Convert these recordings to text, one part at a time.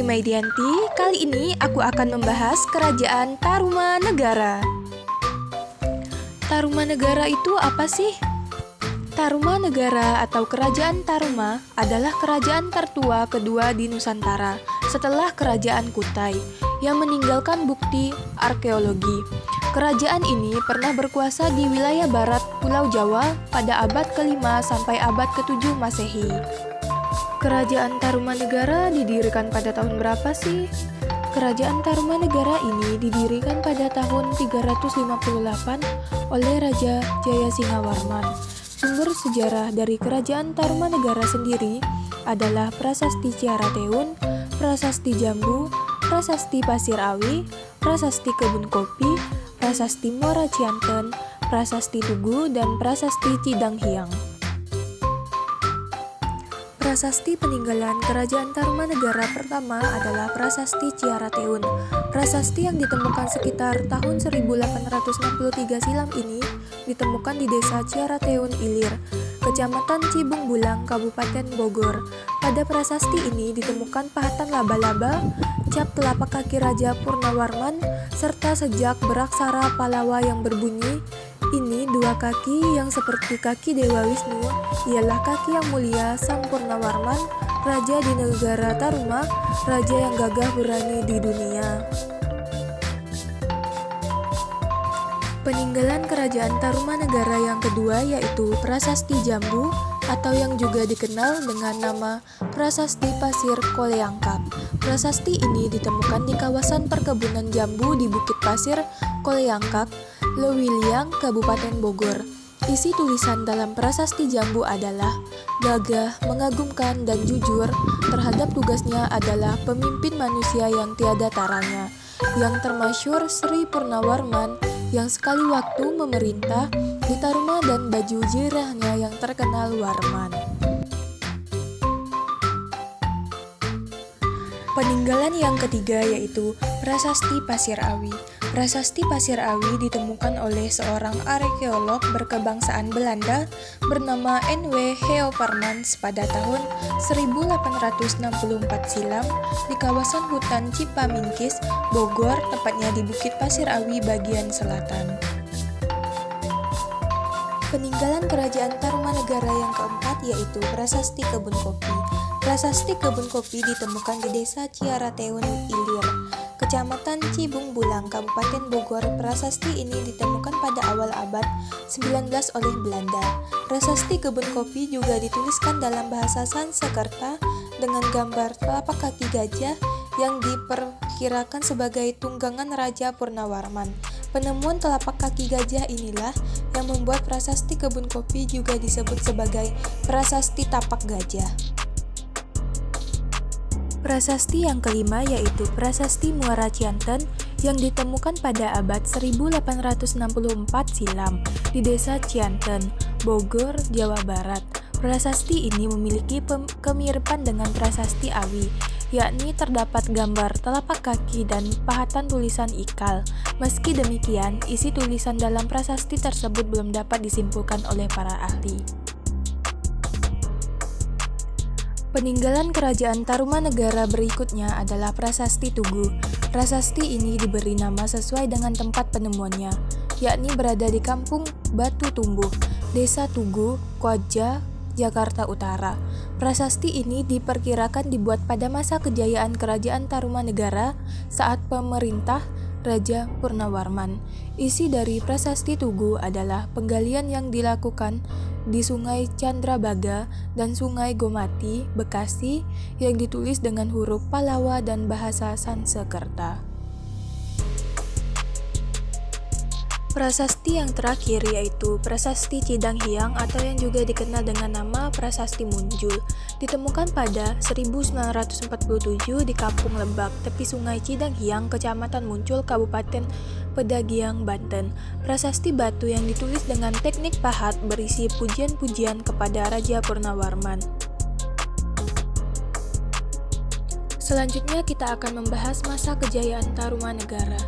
Maidianti. Kali ini aku akan membahas Kerajaan Tarumanegara. Tarumanegara itu apa sih? Tarumanegara atau Kerajaan Taruma adalah kerajaan tertua kedua di Nusantara setelah Kerajaan Kutai yang meninggalkan bukti arkeologi. Kerajaan ini pernah berkuasa di wilayah barat Pulau Jawa pada abad ke-5 sampai abad ke-7 Masehi. Kerajaan Tarumanegara didirikan pada tahun berapa sih? Kerajaan Tarumanegara ini didirikan pada tahun 358 oleh Raja Jayasinghawarman. Sumber sejarah dari Kerajaan Tarumanegara sendiri adalah Prasasti Ciarateun, Prasasti Jambu, Prasasti Pasir Awi, Prasasti Kebun Kopi, Prasasti Muara Cianten, Prasasti Tugu, dan Prasasti Cidanghiang. Prasasti peninggalan Kerajaan Tarumanegara pertama adalah Prasasti Ciarateun. Prasasti yang ditemukan sekitar tahun 1863 silam ini ditemukan di Desa Ciarateun Ilir, Kecamatan Cibung Bulang, Kabupaten Bogor. Pada prasasti ini ditemukan pahatan laba-laba, cap telapak kaki Raja Purnawarman, serta sejak beraksara Pallawa yang berbunyi, "Ini dua kaki yang seperti kaki Dewa Wisnu, ialah kaki yang mulia Sang Purnawarman, Raja di negara Taruma, Raja yang gagah berani di dunia." Peninggalan Kerajaan Tarumanegara yang kedua yaitu Prasasti Jambu atau yang juga dikenal dengan nama Prasasti Pasir Koleangkap. Prasasti ini ditemukan di kawasan perkebunan jambu di Bukit Pasir, Koleangkap, Lewiliang, Kabupaten Bogor. Isi tulisan dalam Prasasti Jambu adalah gagah, mengagumkan, dan jujur terhadap tugasnya adalah pemimpin manusia yang tiada taranya, yang termasyhur Sri Purnawarman yang sekali waktu memerintah di Taruma dan baju jirahnya yang terkenal Warman. Peninggalan yang ketiga yaitu Prasasti Pasir Awi. Prasasti Pasir Awi ditemukan oleh seorang arkeolog berkebangsaan Belanda bernama N.W. Heoparmans pada tahun 1864 silam di kawasan hutan Cipamingkis, Bogor, tepatnya di Bukit Pasir Awi bagian selatan. Peninggalan Kerajaan Tarumanegara yang keempat yaitu Prasasti Kebun Kopi. Prasasti Kebun Kopi ditemukan di Desa Ciarateun Ilir, Kecamatan Cibung Bulang, Kabupaten Bogor. Prasasti ini ditemukan pada awal abad 19 oleh Belanda. Prasasti Kebun Kopi juga dituliskan dalam bahasa Sanskerta dengan gambar telapak kaki gajah yang diperkirakan sebagai tunggangan Raja Purnawarman. Penemuan telapak kaki gajah inilah yang membuat Prasasti Kebun Kopi juga disebut sebagai Prasasti Tapak Gajah. Prasasti yang kelima yaitu Prasasti Muara Cianten yang ditemukan pada abad 1864 silam di Desa Cianten, Bogor, Jawa Barat. Prasasti ini memiliki kemiripan dengan Prasasti Awi, yakni terdapat gambar telapak kaki dan pahatan tulisan ikal. Meski demikian, isi tulisan dalam prasasti tersebut belum dapat disimpulkan oleh para ahli. Peninggalan Kerajaan Tarumanegara berikutnya adalah Prasasti Tugu. Prasasti ini diberi nama sesuai dengan tempat penemuannya, yakni berada di Kampung Batu Tumbuh, Desa Tugu, Koja, Jakarta Utara. Prasasti ini diperkirakan dibuat pada masa kejayaan Kerajaan Tarumanegara saat pemerintah Raja Purnawarman. Isi dari Prasasti Tugu adalah penggalian yang dilakukan di Sungai Candrabaga dan Sungai Gomati, Bekasi, yang ditulis dengan huruf Pallawa dan bahasa Sanskerta. Prasasti yang terakhir yaitu Prasasti Cidanghiang atau yang juga dikenal dengan nama Prasasti Munjul. Ditemukan pada 1947 di Kampung Lebak, tepi Sungai Cidanghiang, Kecamatan Muncul, Kabupaten Pedagiang, Banten. Prasasti batu yang ditulis dengan teknik pahat berisi pujian-pujian kepada Raja Purnawarman. Selanjutnya kita akan membahas masa kejayaan Tarumanegara.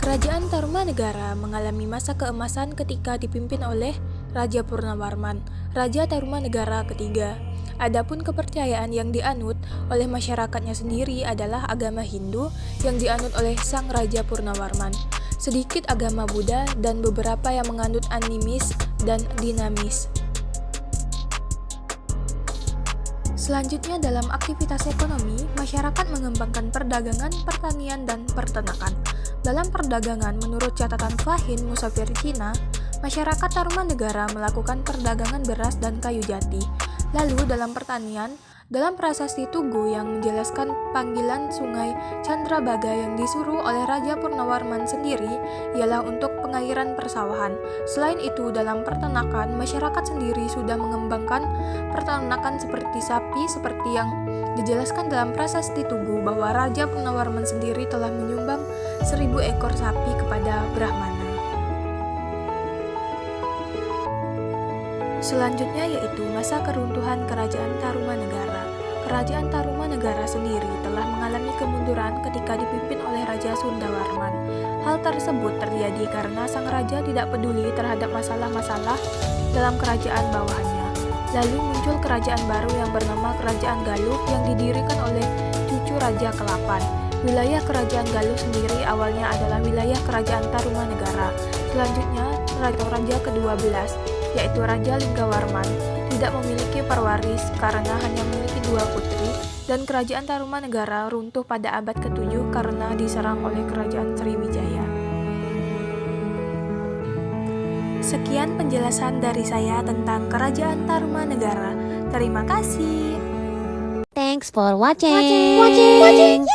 Kerajaan Tarumanegara mengalami masa keemasan ketika dipimpin oleh Raja Purnawarman, Raja Tarumanegara ketiga. Adapun kepercayaan yang dianut oleh masyarakatnya sendiri adalah agama Hindu yang dianut oleh Sang Raja Purnawarman, sedikit agama Buddha, dan beberapa yang menganut animis dan dinamis. Selanjutnya dalam aktivitas ekonomi, masyarakat mengembangkan perdagangan, pertanian, dan peternakan. Dalam perdagangan, menurut catatan Fahin Musafir Cina, masyarakat Tarumanegara melakukan perdagangan beras dan kayu jati. Lalu dalam pertanian, dalam prasasti Tugu yang menjelaskan panggilan sungai Candrabaga yang disuruh oleh Raja Purnawarman sendiri ialah untuk pengairan persawahan. Selain itu, dalam peternakan, masyarakat sendiri sudah mengembangkan peternakan seperti sapi, seperti yang dijelaskan dalam prasasti Tugu bahwa Raja Purnawarman sendiri telah menyumbang 1000 ekor sapi kepada Brahmana. Selanjutnya yaitu masa keruntuhan Kerajaan Tarumanegara. Kerajaan Tarumanegara sendiri telah mengalami kemunduran ketika dipimpin oleh Raja Sundawarman. Hal tersebut terjadi karena sang raja tidak peduli terhadap masalah-masalah dalam kerajaan bawahannya. Lalu muncul kerajaan baru yang bernama Kerajaan Galuh yang didirikan oleh cucu Raja ke-8. Wilayah Kerajaan Galuh sendiri awalnya adalah wilayah Kerajaan Tarumanegara. Selanjutnya, Raja ke-12, yaitu Raja Linggawarman, tidak memiliki pewaris karena hanya memiliki 2 putri, dan Kerajaan Tarumanegara runtuh pada abad ke-7 karena diserang oleh Kerajaan Sriwijaya. Sekian penjelasan dari saya tentang Kerajaan Tarumanegara. Terima kasih. Thanks for watching.